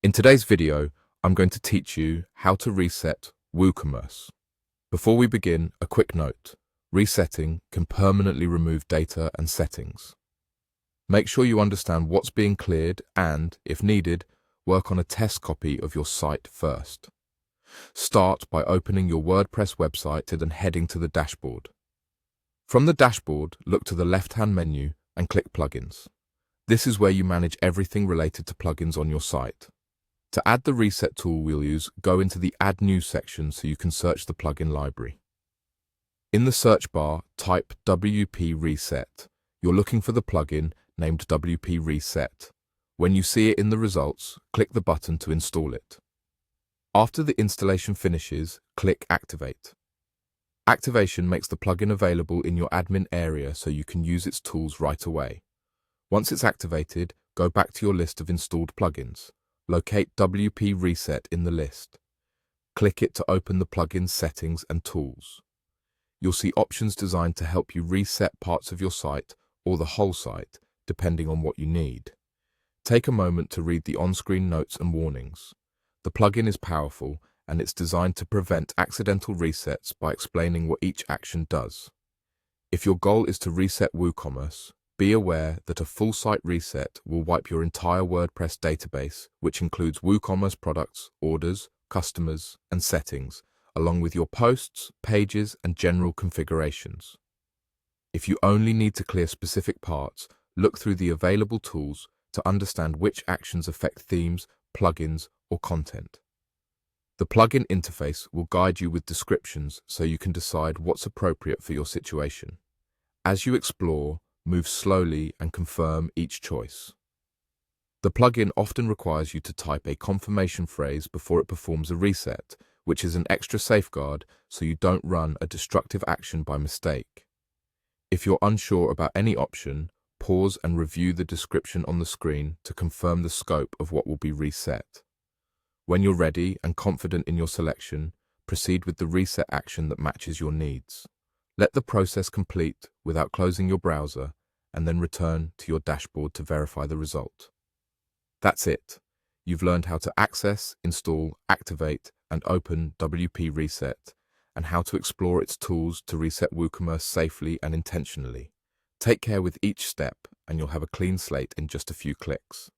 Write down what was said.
In today's video, I'm going to teach you how to reset WooCommerce. Before we begin, a quick note. Resetting can permanently remove data and settings. Make sure you understand what's being cleared and, if needed, work on a test copy of your site first. Start by opening your WordPress website and heading to the dashboard. From the dashboard, look to the left-hand menu and click Plugins. This is where you manage everything related to plugins on your site. To add the reset tool we'll use, go into the Add New section so you can search the plugin library. In the search bar, type WP Reset. You're looking for the plugin named WP Reset. When you see it in the results, click the button to install it. After the installation finishes, click Activate. Activation makes the plugin available in your admin area so you can use its tools right away. Once it's activated, go back to your list of installed plugins. Locate WP Reset in the list. Click it to open the plugin's settings and tools. You'll see options designed to help you reset parts of your site or the whole site, depending on what you need. Take a moment to read the on-screen notes and warnings. The plugin is powerful and it's designed to prevent accidental resets by explaining what each action does. If your goal is to reset WooCommerce, be aware that a full site reset will wipe your entire WordPress database, which includes WooCommerce products, orders, customers, and settings, along with your posts, pages, and general configurations. If you only need to clear specific parts, look through the available tools to understand which actions affect themes, plugins, or content. The plugin interface will guide you with descriptions so you can decide what's appropriate for your situation. As you explore, move slowly and confirm each choice. The plugin often requires you to type a confirmation phrase before it performs a reset, which is an extra safeguard so you don't run a destructive action by mistake. If you're unsure about any option, pause and review the description on the screen to confirm the scope of what will be reset. When you're ready and confident in your selection, proceed with the reset action that matches your needs. Let the process complete without closing your browser and then return to your dashboard to verify the result. That's it. You've learned how to access, install, activate, and open WP Reset, and how to explore its tools to reset WooCommerce safely and intentionally. Take care with each step, and you'll have a clean slate in just a few clicks.